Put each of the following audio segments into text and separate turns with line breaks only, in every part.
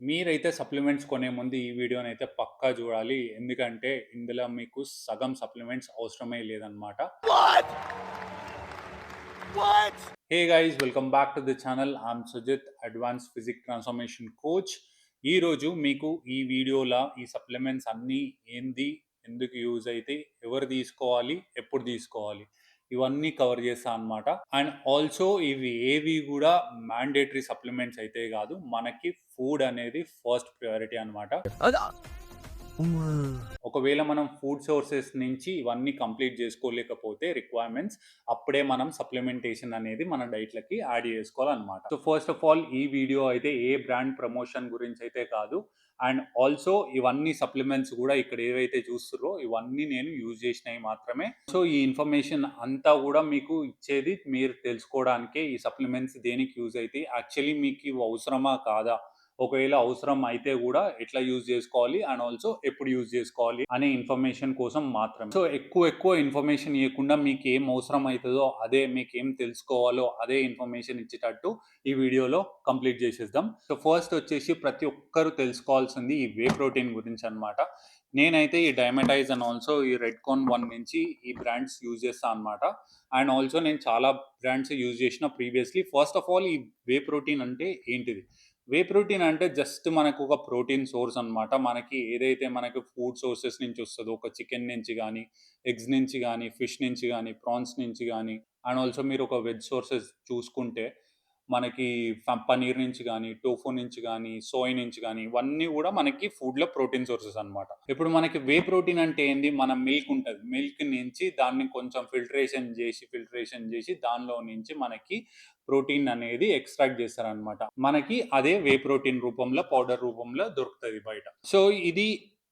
మీరైతే సప్లిమెంట్స్ కొనే ముందు ఈ వీడియోనైతే పక్కా జూడాలి. ఎందుకంటే ఇందులో మీకు సగం సప్లిమెంట్స్ అవసరమే లేదనమాట. Hey guys, welcome back to the channel. I'm Sujith, advanced physique transformation coach. ఈరోజు మీకు ఈ వీడియోలో ఈ సప్లిమెంట్స్ అన్నీ ఏంది, ఎందుకు యూజ్ అయితాయి, ఎవరు తీసుకోవాలి, ఎప్పుడు తీసుకోవాలి, ఇవన్నీ కవర్ చేస్తా అనమాట. అండ్ ఆల్సో ఇవి ఏవి కూడా మ్యాండేటరీ సప్లిమెంట్స్ అయితే కాదు, మనకి ఫుడ్ అనేది ఫస్ట్ ప్రయారిటీ అనమాట. ఒకవేళ మనం ఫుడ్ సోర్సెస్ నుంచి ఇవన్నీ కంప్లీట్ చేసుకోలేకపోతే రిక్వైర్మెంట్స్, అప్పుడే మనం సప్లిమెంటేషన్ అనేది మన డైట్‌లకి యాడ్ చేసుకోవాలన్నమాట. సో ఫస్ట్ ఆఫ్ ఆల్ ఈ వీడియో అయితే ఏ బ్రాండ్ ప్రమోషన్ గురించి అయితే కాదు. అండ్ ఆల్సో ఇవన్నీ సప్లిమెంట్స్ కూడా ఇక్కడ ఏవైతే చూస్తుర్రో ఇవన్నీ నేను యూజ్ చేసినవి మాత్రమే. సో ఈ ఇన్ఫర్మేషన్ అంతా కూడా మీకు ఇచ్చేది మీరు తెలుసుకోవడానికే. ఈ సప్లిమెంట్స్ దేనికి యూజ్ అయితాయి, యాక్చువల్లీ మీకు ఇవి అవసరమా కాదా, ఒకవేళ అవసరం అయితే కూడా ఎట్లా యూజ్ చేసుకోవాలి, అండ్ ఆల్సో ఎప్పుడు యూజ్ చేసుకోవాలి అనే ఇన్ఫర్మేషన్ కోసం మాత్రమే. సో ఎక్కువ ఇన్ఫర్మేషన్ ఇవ్వకుండా మీకు ఏం అవసరం అవుతుందో అదే, మీకు ఏం తెలుసుకోవాలో అదే ఇన్ఫర్మేషన్ ఇచ్చేటట్టు ఈ వీడియోలో కంప్లీట్ చేసేద్దాం. సో ఫస్ట్ వచ్చేసి ప్రతి ఒక్కరు తెలుసుకోవాల్సింది ఈ వే ప్రోటీన్ గురించి అనమాట. నేనైతే ఈ డైమెటైజ్ అండ్ ఆల్సో ఈ రెడ్ కాన్ 1 నుంచి ఈ బ్రాండ్స్ యూజ్ చేస్తాను అనమాట. అండ్ ఆల్సో నేను చాలా బ్రాండ్స్ యూజ్ చేసిన ప్రీవియస్లీ. ఫస్ట్ ఆఫ్ ఆల్ ఈ వే ప్రోటీన్ అంటే ఏంటిది? వే ప్రోటీన్ అంటే జస్ట్ మనకు ఒక ప్రోటీన్ సోర్స్ అనమాట. మనకి ఏదైతే మనకి ఫుడ్ సోర్సెస్ నుంచి వస్తదో, ఒక చికెన్ నుంచి గానీ, ఎగ్స్ నుంచి గానీ, ఫిష్ నుంచి గానీ, ప్రాన్స్ నుంచి గానీ, అండ్ ఆల్సో మీరు ఒక వెజ్ సోర్సెస్ చూసుకుంటే మనకి పన్నీర్ నుంచి గానీ, టోఫు నుంచి గానీ, సోయ్ నుంచి గానీ, ఇవన్నీ గూడా మనకి ఫుడ్‌లో ప్రోటీన్ సోర్సెస్ అనమాట. ఇప్పుడు మనకి వే ప్రోటీన్ అంటే ఏంది? మన మిల్క్ ఉంటది. మిల్క్ నుంచి దాన్ని కొంచెం ఫిల్టరేషన్ జేసి దానిలో నుంచి మనకి ప్రోటీన్ అనేది ఎక్స్ట్రాక్ట్ చేస్తారనమాట. మనకి అదే వే ప్రోటీన్ రూపంలో, పౌడర్ రూపంలో దొరుకుతది బయట. సో ఇది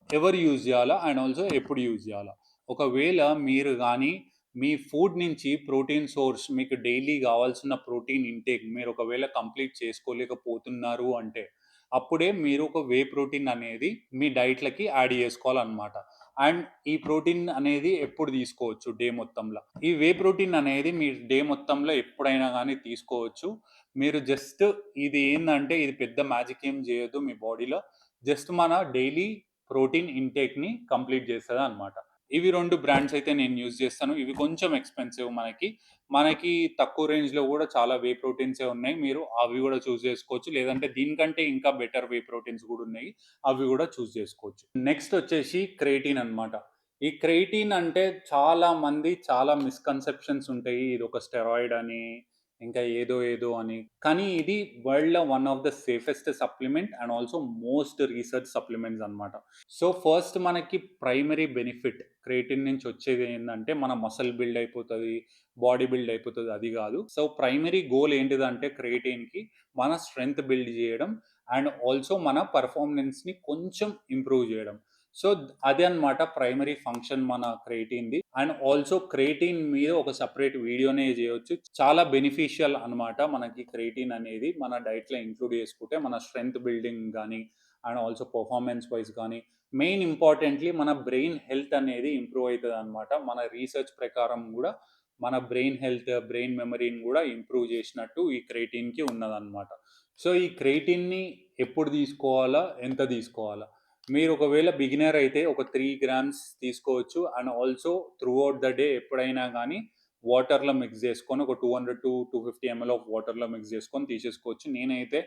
ఎవరు యూజ్ జేయాలా, అండ్ ఆల్సో ఎప్పుడు యూజ్ జేయాలా? ఒకవేళ మీరు గానీ మీ ఫుడ్ నుంచి ప్రోటీన్ సోర్స్, మీకు డైలీ కావాల్సిన ప్రోటీన్ ఇంటేక్ మీరు ఒకవేళ కంప్లీట్ చేసుకోలేకపోతున్నారు అంటే, అప్పుడే మీరు ఒక వే ప్రోటీన్ అనేది మీ డైట్‌లకి యాడ్ చేసుకోవాలన్నమాట. అండ్ ఈ ప్రోటీన్ అనేది ఎప్పుడు తీసుకోవచ్చు డే మొత్తంలో. ఈ వే ప్రోటీన్ అనేది మీరు డే మొత్తంలో ఎప్పుడైనా గానీ తీసుకోవచ్చు. మీరు జస్ట్ ఇది ఏందంటే ఇది పెద్ద మ్యాజిక్ ఏం చేయదు మీ బాడీలో. జస్ట్ మన డైలీ ప్రోటీన్ ఇంటేక్‌ని కంప్లీట్ చేస్తదనమాట. ఇవి 2 బ్రాండ్స్ అయితే నేను యూజ్ చేస్తాను. ఇవి కొంచెం ఎక్స్‌పెన్సివ్ మనకి. మనకి తక్కువ రేంజ్‌లో గూడా చాలా వే ప్రోటీన్సే ఉన్నాయి. మీరు అవి గూడా చూజ్ చేసుకోవచ్చు. లేదంటే దీనికంటే ఇంకా బెటర్ వే ప్రోటీన్స్ గూడా ఉన్నాయి. అవి గూడా చూజ్ చేసుకోవచ్చు. నెక్స్ట్ వచ్చేసి క్రియేటిన్ అన్నమాట. ఈ క్రియేటిన్ అంటే చాలా మంది చాలా మిస్‌కన్సెప్షన్స్ ఉంటాయి. ఇదొక స్టెరాయిడ్ అని, ఇంకా ఏదో అని. కానీ ఇది వరల్డ్‌లో one of the safest supplement and also most research supplements అన్నమాట. సో ఫస్ట్ మనకి ప్రైమరీ బెనిఫిట్ క్రియేటిన్ నుంచి వచ్చేది ఏందంటే మన మసిల్ బిల్డ్ అయిపోతది, బాడీ బిల్డ్ అయిపోతది, అది గాదు. సో ప్రైమరీ గోల్ ఏంటిదంటే క్రియేటిన్‌కి మన స్ట్రెంగ్త్ బిల్డ్ జేయడం అండ్ ఆల్సో మన పెర్ఫార్మెన్స్‌ని కొంచెం ఇంప్రూవ్ జేయడం. సో అదే అన్నమాట ప్రైమరీ ఫంక్షన్ మన క్రియేటిన్‌ది. అండ్ ఆల్సో క్రియేటిన్ మీద ఒక సెపరేట్ వీడియోనే జేయొచ్చు. చాలా బెనిఫిషియల్ అన్నమాట మనకి క్రియేటిన్ అనేది మన డైట్‌లో ఇంక్లూడ్ చేసుకుంటే మన స్ట్రెంగ్త్ బిల్డింగ్ గానీ, అండ్ ఆల్సో పర్ఫార్మెన్స్ వైస్ కానీ, మెయిన్ ఇంపార్టెంట్లీ మన బ్రెయిన్ హెల్త్ అనేది ఇంప్రూవ్ అవుతుంది అనమాట. మన రీసెర్చ్ ప్రకారం కూడా మన బ్రెయిన్ హెల్త్, బ్రెయిన్ మెమరీని కూడా ఇంప్రూవ్ చేసినట్టు ఈ క్రియేటిన్‌కి ఉన్నదన్నమాట. సో ఈ క్రియేటిన్‌ని ఎప్పుడు తీసుకోవాలా, ఎంత తీసుకోవాలా? మీరు ఒకవేళ బిగినర్ అయితే ఒక 3 గ్రామ్స్ తీసుకోవచ్చు. And also throughout the day ఎప్పుడైనా గానీ వాటర్‌లో మిక్స్ చేసుకొని ఒక 200-250 ఎంఎల్ ఆఫ్ వాటర్‌లో మిక్స్ చేసుకొని తీసేసుకోవచ్చు. నేనైతే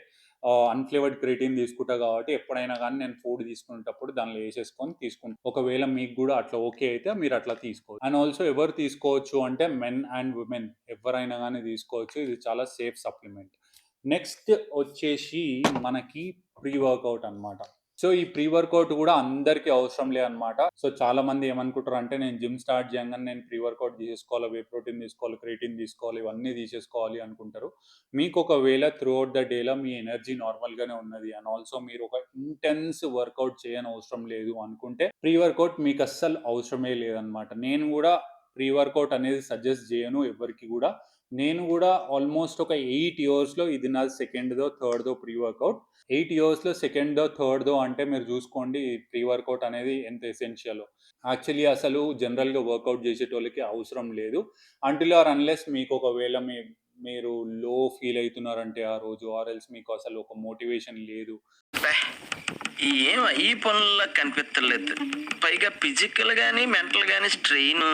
అన్‌ఫ్లేవర్డ్ క్రియేటిన్ తీసుకుంటా కాబట్టి ఎప్పుడైనా గానీ నేను ఫుడ్ తీసుకునేటప్పుడు దానిలో ఏసేసుకొని తీసుకుంటా. ఒకవేళ మీకు గూడా అట్లా ఓకే అయితే మీరు అట్లా తీసుకోవచ్చు. అండ్ ఆల్సో ఎవరు తీసుకోవచ్చు అంటే మెన్ అండ్ విమెన్ ఎవ్వరైనా గానీ తీసుకోవచ్చు. ఇది చాలా సేఫ్ సప్లిమెంట్. నెక్స్ట్ వచ్చేసి మనకి ప్రీ వర్కౌట్ అన్నమాట. సో ఈ ప్రీ వర్కౌట్ గూడా అందరికి అవసరం లేదన్నమాట. సో చాలా మంది ఏమనుకుంటారంటే నేను జిమ్ స్టార్ట్ చేయంగానే నేను ప్రీ వర్కౌట్ తీసేసుకోవాలి, వే ప్రోటీన్ తీసుకోవాలి, క్రియేటిన్ తీసుకోవాలి, ఇవన్నీ తీసేసుకోవాలి అనుకుంటారు. మీకు ఒకవేళ త్రూఅవుట్ ద డేలో మీ ఎనర్జీ నార్మల్‌గానే ఉన్నది అండ్ ఆల్సో మీరు ఒక ఇంటెన్స్ వర్కౌట్ చేయనవసరం లేదు అనుకుంటే, ప్రీ వర్కౌట్ మీకు అస్సలు అవసరమే లేదన్నమాట. నేను గూడా ప్రీ వర్కౌట్ అనేది సజెస్ట్ చేయను ఎవ్వరికీ గూడా. నేను గూడా ఆల్మోస్ట్ ఒక 8 ఇయర్స్‌లో ఇది నాది సెకండ్‌దో, థర్డ్‌దో ప్రీ వర్కౌట్. 8 ఇయర్స్‌లో సెకండ్‌దో, థర్డ్‌దో అంటే మీరు చూసుకోండి ప్రీ వర్కౌట్ అనేది ఎంత ఎసెన్షియలో. యాక్చువల్లీ అసలు జనరల్‌గా వర్కౌట్ చేసేటోళ్ళకి అవసరం లేదు. అంటిల్ ఆర్ అన్‌లెస్ మీకు ఒకవేళ మీ మీరు లో ఫీల్ అయితున్నారంటే ఆ రోజు ఆర్ ఎల్స్ మీకు అసలు ఒక మోటివేషన్ లేదు.
ఏం ఈ పనుల్లో కనిపించలేదు. పైగా ఫిజికల్ గానీ, మెంటల్ గానీ స్ట్రెయిన్.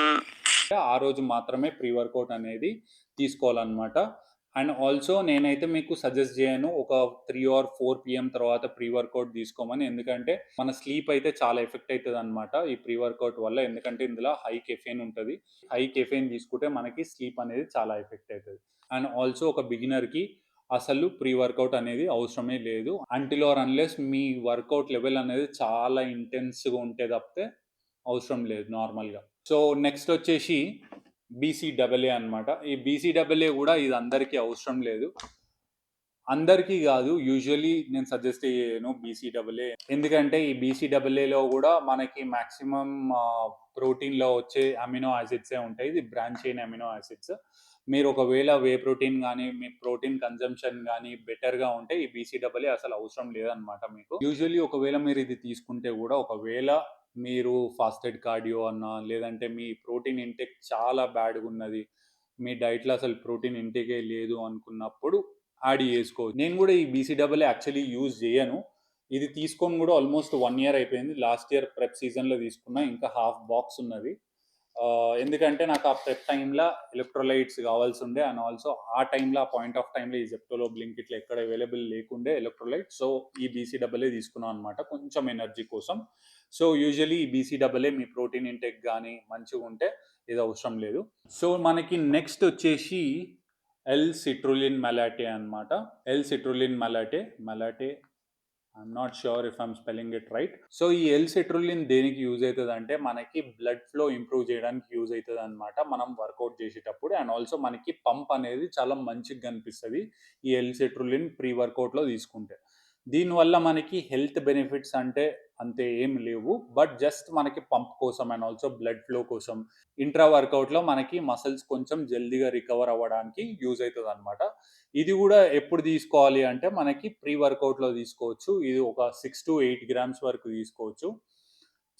ఆ రోజు మాత్రమే ప్రీ వర్కౌట్ అనేది తీసుకోవాలన్నమాట. అండ్ ఆల్సో నేనైతే మీకు సజెస్ట్ చేయను ఒక 3 ఆర్ 4 పీఎం తర్వాత ప్రీ వర్కౌట్ తీసుకోమని. ఎందుకంటే మన స్లీప్ అయితే చాలా ఎఫెక్ట్ అవుతదన్నమాట ఈ ప్రీ వర్కౌట్ వల్ల. ఎందుకంటే ఇందులో హై కెఫెయిన్ ఉంటది. హై కెఫెయిన్ తీసుకుంటే మనకి స్లీప్ అనేది చాలా ఎఫెక్ట్ అవుతది. అండ్ ఆల్సో ఒక బిగినర్‌కి అసలు ప్రీ వర్కౌట్ అనేది అవసరమే లేదు. అంటిల్ ఆర్ అన్‌లెస్ మీ వర్కౌట్ లెవెల్ అనేది చాలా ఇంటెన్స్‌గా ఉంటే తప్పితే అవసరం లేదు నార్మల్‌గా. సో, నెక్స్ట్ వచ్చేసి బీసీడబ్ల్యూఏ అన్నమాట. ఈ బీసీడబ్ల్యూఏ కూడా ఇది అందరికీ అవసరం లేదు. అందరికీ కాదు. యూజువల్లీ నేను సజెస్ట్ చేయను బీసీడబ్ల్యూఏ. ఎందుకంటే ఈ బీసీడబ్ల్యూఏలో కూడా మనకి మాక్సిమం ప్రోటీన్‌లో వచ్చే అమినో యాసిడ్సే ఉంటాయి. ఇది బ్రాంచ్ చైన్ అమినో యాసిడ్స్. మీరు ఒకవేళ వే ప్రోటీన్ గానీ, మీ ప్రోటీన్ కన్జంప్షన్ గానీ బెటర్‌గా ఉంటే ఈ బీసీడబ్ల్యూఏ అసలు అవసరం లేదన్నమాట మీకు. యూజువల్లీ ఒకవేళ మీరు ఇది తీసుకుంటే కూడా ఒకవేళ మీరు ఫాస్టెడ్ కార్డియో అన్నా, లేదంటే మీ ప్రోటీన్ ఇంటేక్ చాలా బ్యాడ్‌గున్నది. మీ డైట్‌లో అసలు ప్రోటీన్ ఇంటేకే లేదు అనుకున్నప్పుడు యాడ్ చేసుకోవచ్చు. నేను కూడా ఈ బీసీడబ్ల్యూఏ యాక్చువల్లీ యూజ్ చేయను. ఇది తీసుకొని కూడా ఆల్మోస్ట్ 1 ఇయర్ అయిపోయింది. లాస్ట్ ఇయర్ ప్రెప్ సీజన్‌లో తీసుకున్నా. ఇంకా హాఫ్ బాక్స్ ఉన్నది. ఎందుకంటే నాకు ఆ ప్రెప్ టైమ్‌లో ఎలక్ట్రోలైట్స్ కావాల్సుండే. అండ్ ఆల్సో ఆ టైమ్‌లో ఆ పాయింట్ ఆఫ్ టైమ్‌లో ఈ జెప్టోలో, బ్లింకిట్‌లో ఎక్కడ అవైలబుల్ లేకుండే ఎలక్ట్రోలైట్స్. సో, ఈ బీసీడబ్ల్యూఏ తీసుకున్నాను అనమాట కొంచెం ఎనర్జీ కోసం. సో, యూజువల్లీ ఈ బీసీడబ్ల్యూఏ మీ ప్రోటీన్ ఇంటేక్ గానీ మంచిగుంటే ఇది అవసరం లేదు. సో, మనకి నెక్స్ట్ వచ్చేసి ఎల్ సిట్రులిన్ మలాటే అన్నమాట. L citrulline malate I'm not sure if I'm spelling it right. So ఈ ఎల్ సిట్రులిన్ దేనికి యూజ్ అవుతుందంటే మనకి బ్లడ్ ఫ్లో ఇంప్రూవ్ చేయడానికి యూజ్ అవుతుంది అనమాట మనం వర్కౌట్ చేసేటప్పుడు. అండ్ ఆల్సో మనకి పంప్ అనేది చాలా మంచిగా కనిపిస్తుంది ఈ ఎల్ సిట్రులిన్ ప్రీ వర్కౌట్లో తీసుకుంటే. దీనివల్ల మనకి హెల్త్ బెనిఫిట్స్ అంటే అంతే ఏం లేవు. బట్ జస్ట్ మనకి పంప్ కోసం అండ్ ఆల్సో బ్లడ్ ఫ్లో కోసం ఇంట్రా వర్కౌట్లో మనకి మసిల్స్ కొంచెం జల్దీగా రికవర్ అవ్వడానికి యూజ్ అవుతుంది అనమాట. ఇది కూడా ఎప్పుడు తీసుకోవాలి అంటే మనకి ప్రీ వర్కౌట్లో తీసుకోవచ్చు. ఇది ఒక 6-8 గ్రామ్స్ వరకు తీసుకోవచ్చు.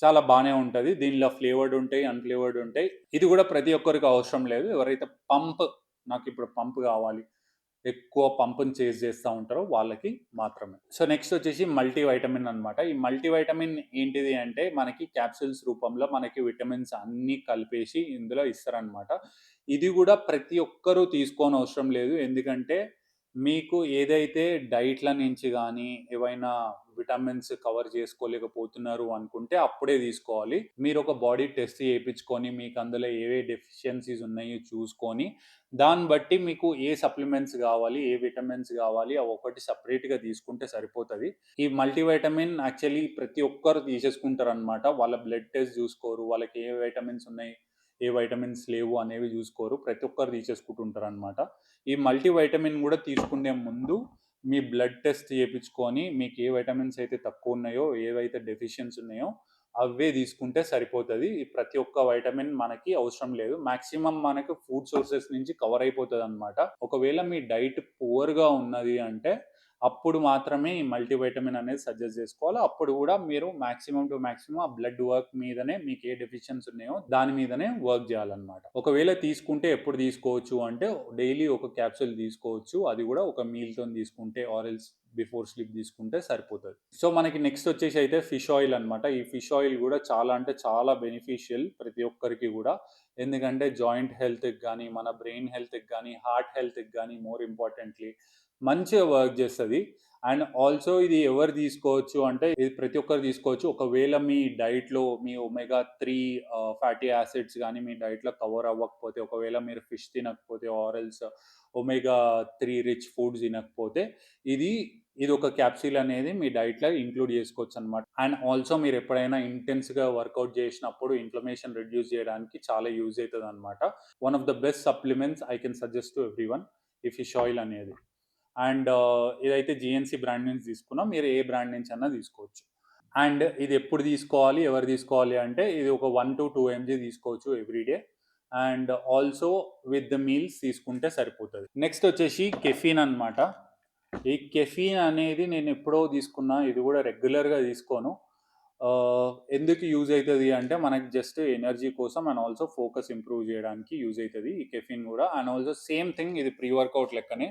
చాలా బాగానే ఉంటుంది. దీనిలో ఫ్లేవర్డ్ ఉంటాయి, అన్‌ఫ్లేవర్డ్ ఉంటాయి. ఇది కూడా ప్రతి ఒక్కరికి అవసరం లేదు. ఎవరైతే నాకు ఇప్పుడు పంప్ కావాలి, ఎక్కువ పంప్‌ని చేజ్ చేస్తా ఉంటారో వాళ్ళకి మాత్రమే. సో, నెక్స్ట్ వచ్చేసి మల్టీ వైటమిన్ అన్నమాట. ఈ మల్టీ వైటమిన్ ఏంటిది అంటే మనకి క్యాప్సూల్స్ రూపంలో మనకి విటమిన్స్ అన్నీ కలిపేసి ఇందులో ఇస్తారనమాట. ఇది కూడా ప్రతి ఒక్కరూ తీసుకోనవసరం లేదు. ఎందుకంటే మీకు ఏదైతే డైట్‌ల నుంచి గానీ, ఏవైనా విటమిన్స్ కవర్ చేసుకోలేకపోతున్నారు అనుకుంటే అప్పుడే తీసుకోవాలి. మీరొక బాడీ టెస్ట్ చేపించుకొని మీకు అందులో ఏవే డెఫిషియన్సీస్ ఉన్నాయో చూసుకొని, దాన్ని బట్టి మీకు ఏ సప్లిమెంట్స్ గావాలి, ఏ విటమిన్స్ గావాలి అవి ఒకటి సెపరేట్‌గా తీసుకుంటే సరిపోతది. ఈ మల్టీవిటమిన్ యాక్చువల్లీ ప్రతి ఒక్కరు తీసేసుకుంటారనమాట. వాళ్ళ బ్లడ్ టెస్ట్ చూసుకోరు. వాళ్ళకి ఏ విటమిన్స్ ఉన్నాయి, ఏ విటమిన్స్ లేవు అనేవి చూసుకోరు. ప్రతి ఒక్కరు తీసేసుకుంటుంటారనమాట. ఈ మల్టీవిటమిన్ కూడా తీసుకునే ముందు మీ బ్లడ్ టెస్ట్ చేపించుకొని మీకు ఏ విటమిన్స్ అయితే తక్కువ ఉన్నాయో, ఏవైతే డెఫిషియన్సీ ఉన్నాయో అవే తీసుకుంటే సరిపోతది. ఈ ప్రతి ఒక్క వైటమిన్ మనకి అవసరం లేదు. మాక్సిమం మనకు ఫుడ్ సోర్సెస్ నుంచి కవర్ అయిపోతదనమాట. ఒకవేళ మీ డైట్ పూర్‌గా ఉన్నది అంటే అప్పుడు మాత్రమే ఈ మల్టీవిటమిన్ అనేది సజెస్ట్ చేసుకోవాలి. అప్పుడు కూడా మీరు మాక్సిమం టు మాక్సిమం ఆ బ్లడ్ వర్క్ మీదనే మీకు ఏ డెఫిషియన్సీ ఉన్నాయో దాని మీదనే వర్క్ చేయాలన్నమాట. ఒకవేళ తీసుకుంటే ఎప్పుడు తీసుకోవచ్చు అంటే డైలీ ఒక క్యాప్సూల్ తీసుకోవచ్చు. అది కూడా ఒక మీల్‌తోని తీసుకుంటే ఆర్ ఎల్స్ బిఫోర్ స్లీప్ తీసుకుంటే సరిపోతది. సో, మనకి నెక్స్ట్ వచ్చేసి అయితే ఫిష్ ఆయిల్ అన్నమాట. ఈ ఫిష్ ఆయిల్ కూడా చాలా అంటే చాలా బెనిఫిషియల్ ప్రతి ఒక్కరికి కూడా. ఎందుకంటే జాయింట్ హెల్త్‌కి గానీ, మన బ్రెయిన్ హెల్త్‌కి గానీ, హార్ట్ హెల్త్‌కి గానీ మోర్ ఇంపార్టెంట్‌లీ మంచిగా వర్క్ చేస్తది. అండ్ ఆల్సో ఇది ఎవరు తీసుకోవచ్చు అంటే ఇది ప్రతి ఒక్కరు తీసుకోవచ్చు. ఒకవేళ మీ డైట్‌లో మీ ఒమేగా 3 ఫ్యాటీ యాసిడ్స్ గానీ మీ డైట్‌లో కవర్ అవ్వకపోతే, ఒకవేళ మీరు ఫిష్ తినకపోతే or else omega 3 rich foods తినకపోతే ఇది ఇదొక క్యాప్సూల్ అనేది మీ డైట్‌లో ఇంక్లూడ్ చేసుకోవచ్చనమాట. అండ్ ఆల్సో మీరు ఎప్పుడైనా ఇంటెన్స్‌గా వర్కౌట్ చేసినప్పుడు ఇన్‌ఫ్లమేషన్ రెడ్యూస్ చేయడానికి చాలా యూజ్ అయితదనమాట. One of the best supplements I can suggest to everyone ఈ ఫిష్ ఆయిల్ అనేది. అండ్ ఇదైతే జీఎన్సీ బ్రాండ్ నుంచి తీసుకున్నాం. మీరు ఏ బ్రాండ్ నుంచి అన్నా తీసుకోవచ్చు. అండ్ ఇది ఎప్పుడు తీసుకోవాలి, ఎవరు తీసుకోవాలి అంటే ఇది ఒక 1-2 ఎంజీ తీసుకోవచ్చు every day. And also with the meals తీసుకుంటే సరిపోతది. నెక్స్ట్ వచ్చేసి కెఫీన్ అన్నమాట. ఈ కెఫీన్ అనేది నేను ఎప్పుడో తీసుకున్నా. ఇది కూడా రెగ్యులర్‌గా తీసుకోను. ఎందుకు యూజ్ అవుతుంది అంటే మనకి జస్ట్ ఎనర్జీ కోసం అండ్ ఆల్సో ఫోకస్ ఇంప్రూవ్ చేయడానికి యూజ్ అవుతుంది ఈ కెఫిన్ కూడా. అండ్ ఆల్సో సేమ్ థింగ్ ఇది ప్రీ వర్కౌట్ లెక్కనే.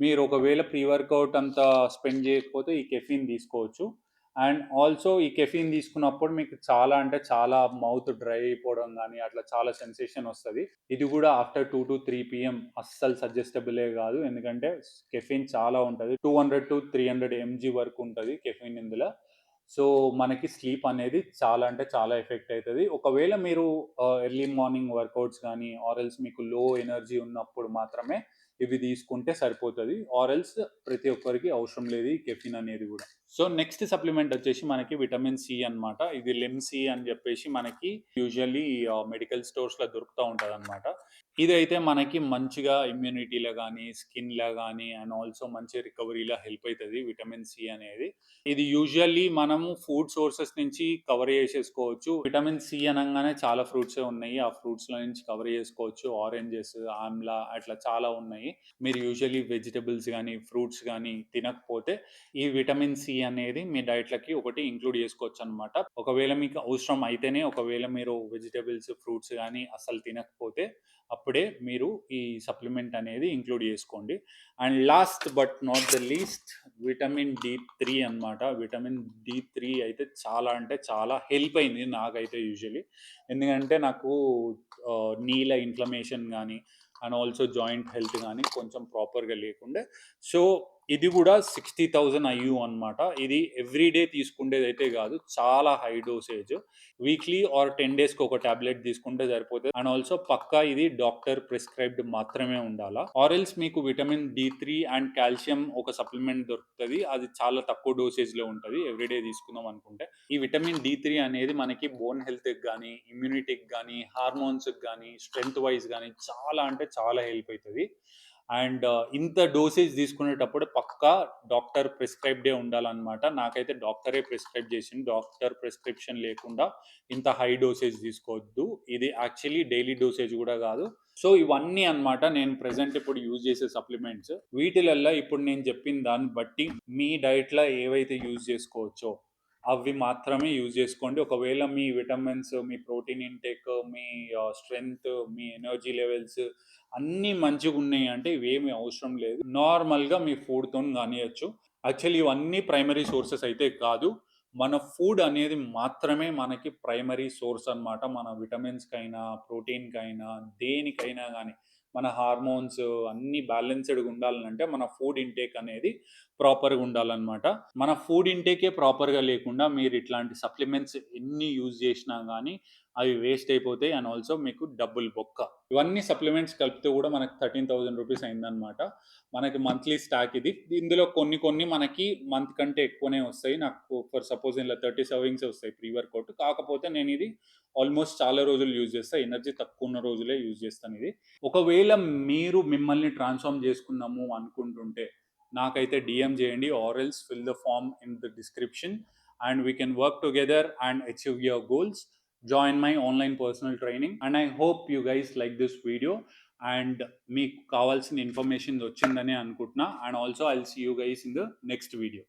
మీరు ఒకవేళ ప్రీ వర్కౌట్ అంతా స్పెండ్ చేయకపోతే ఈ కెఫిన్ తీసుకోవచ్చు. అండ్ ఆల్సో ఈ కెఫిన్ తీసుకున్నప్పుడు మీకు చాలా అంటే చాలా మౌత్ డ్రై అయిపోవడం కానీ అట్లా చాలా సెన్సేషన్ వస్తుంది. ఇది కూడా ఆఫ్టర్ 2 to 3 PM అస్సలు సజెస్టబులే కాదు. ఎందుకంటే కెఫిన్ చాలా ఉంటుంది, 200 to 300 mg వరకు ఉంటుంది కెఫిన్ ఇందులో. సో మనకి స్లీప్ అనేది చాలా అంటే చాలా ఎఫెక్ట్ అవుతుంది. ఒకవేళ మీరు ఎర్లీ మార్నింగ్ వర్కౌట్స్ కానీ ఆర్ఎల్స్ మీకు లో ఎనర్జీ ఉన్నప్పుడు మాత్రమే ఇవి తీసుకుంటే సరిపోతుంది. ఆర్ఎల్స్ ప్రతి ఒక్కరికి అవసరం లేదు ఈ కెఫిన్ అనేది కూడా. సో నెక్స్ట్ సప్లిమెంట్ వచ్చేసి మనకి విటమిన్ సి అన్నమాట. ఇది లిమ్సీ అని చెప్పేసి మనకి యూజువల్లీ మెడికల్ స్టోర్స్లో దొరుకుతూ ఉంటుంది అనమాట. ఇదైతే మనకి మంచిగా ఇమ్యూనిటీలో కానీ స్కిన్లో కానీ అండ్ ఆల్సో మంచి రికవరీలో హెల్ప్ అవుతుంది విటమిన్ సి అనేది. ఇది యూజువల్లీ మనము ఫుడ్ సోర్సెస్ నుంచి కవర్ చేసేసుకోవచ్చు. విటమిన్ సి అనగానే చాలా ఫ్రూట్సే ఉన్నాయి, ఆ ఫ్రూట్స్లో నుంచి కవర్ చేసుకోవచ్చు. ఆరెంజెస్, ఆమ్లా అట్లా చాలా ఉన్నాయి. మీరు యూజువల్లీ వెజిటబుల్స్ కానీ ఫ్రూట్స్ కానీ తినకపోతే ఈ విటమిన్ సి అనేది మీ డైట్లకి ఒకటి ఇంక్లూడ్ చేసుకోవచ్చు అనమాట. ఒకవేళ మీకు అవసరం అయితేనే, ఒకవేళ మీరు వెజిటబుల్స్ ఫ్రూట్స్ కానీ అసలు తినకపోతే అప్పుడే మీరు ఈ సప్లిమెంట్ అనేది ఇంక్లూడ్ చేసుకోండి. And last but not the least vitamin D3 అన్నమాట. విటమిన్ D3 అయితే చాలా అంటే చాలా హెల్ప్ అయింది నాకైతే యూజువల్లీ. ఎందుకంటే నాకు నీల ఇన్ఫ్లమేషన్ కానీ అండ్ ఆల్సో జాయింట్ హెల్త్ కానీ కొంచెం ప్రాపర్గా లేకుండే. సో ఇది కూడా 60,000 IU అనమాట. ఇది ఎవ్రీడే తీసుకునేది అయితే కాదు, చాలా హై డోసేజ్. వీక్లీ ఆర్ 10 డేస్కి ఒక టాబ్లెట్ తీసుకుంటే సరిపోతుంది. అండ్ ఆల్సో పక్కా ఇది డాక్టర్ ప్రిస్క్రైబ్డ్ మాత్రమే ఉండాలా. ఆరెల్స్ మీకు విటమిన్ D3 అండ్ కాల్షియం ఒక సప్లిమెంట్ దొరుకుతుంది. అది చాలా తక్కువ డోసేజ్లో ఉంటుంది ఎవ్రీడే తీసుకుందాం అనుకుంటే. ఈ విటమిన్ D3 అనేది మనకి బోన్ హెల్త్కి కానీ ఇమ్యూనిటీకి కానీ హార్మోన్స్కి కానీ స్ట్రెంగ్త్ వైజ్ కానీ చాలా అంటే చాలా హెల్ప్ అవుతుంది. అండ్ ఇంత డోసేజ్ తీసుకునేటప్పుడు పక్కా డాక్టర్ ప్రిస్క్రైబ్డే ఉండాలన్నమాట. నాకైతే డాక్టరే ప్రిస్క్రైబ్ చేసింది. డాక్టర్ ప్రిస్క్రిప్షన్ లేకుండా ఇంత హై డోసేజ్ తీసుకోవద్దు. ఇది యాక్చువల్లీ డైలీ డోసేజ్ కూడా కాదు. సో ఇవన్నీ అన్నమాట నేను ప్రెజెంట్ ఇప్పుడు యూజ్ చేసే సప్లిమెంట్స్. వీటిలల్లో ఇప్పుడు నేను చెప్పిన దాన్ని బట్టి మీ డైట్లో ఏవైతే యూజ్ చేసుకోవచ్చో అవి మాత్రమే యూజ్ చేసుకోండి. ఒకవేళ మీ విటమిన్స్, మీ ప్రోటీన్ ఇంటేక్, మీ స్ట్రెంగ్త్, మీ ఎనర్జీ లెవెల్స్ అన్నీ మంచిగా ఉన్నాయి అంటే ఇవేమి అవసరం లేదు. నార్మల్గా మీ ఫుడ్తో కానియచ్చు. యాక్చువల్లీ ఇవన్నీ ప్రైమరీ సోర్సెస్ అయితే కాదు. మన ఫుడ్ అనేది మాత్రమే మనకి ప్రైమరీ సోర్స్ అన్నమాట. మన విటమిన్స్కైనా ప్రోటీన్కైనా దేనికైనా కానీ మన హార్మోన్స్ అన్నీ బ్యాలెన్స్డ్గా ఉండాలంటే మన ఫుడ్ ఇంటేక్ అనేది ప్రాపర్గా ఉండాలన్నమాట. మన ఫుడ్ ఇంటేకే ప్రాపర్గా లేకుండా మీరు ఇట్లాంటి సప్లిమెంట్స్ ఎన్ని యూజ్ చేసినా కానీ అవి వేస్ట్ అయిపోతాయి. అండ్ ఆల్సో మీకు డబ్బులు బొక్క. ఇవన్నీ సప్లిమెంట్స్ కలిపితే కూడా మనకి 13,000 రూపీస్ అయిందనమాట. మనకి మంత్లీ స్టాక్ ఇది. ఇందులో కొన్ని కొన్ని మనకి మంత్ కంటే ఎక్కువనే వస్తాయి. నాకు ఫర్ సపోజ్ ఇలా 30 సర్వింగ్స్ వస్తాయి ప్రీ వర్కౌట్. కాకపోతే నేను ఇది ఆల్మోస్ట్ చాలా రోజులు యూజ్ చేస్తాను. ఎనర్జీ తక్కువ ఉన్న రోజులే యూజ్ చేస్తాను ఇది. ఒకవేళ మీరు మిమ్మల్ని ట్రాన్స్ఫార్మ్ చేసుకుందాము అనుకుంటుంటే నాకైతే DM చేయండి or else fill the form in the description and we can work together and achieve your goals. Join my online personal training and I hope you guys like this video and మీకు కావాల్సిన information వచ్చిందని అనుకుంటున్నా. And also I'll see you guys in the next video.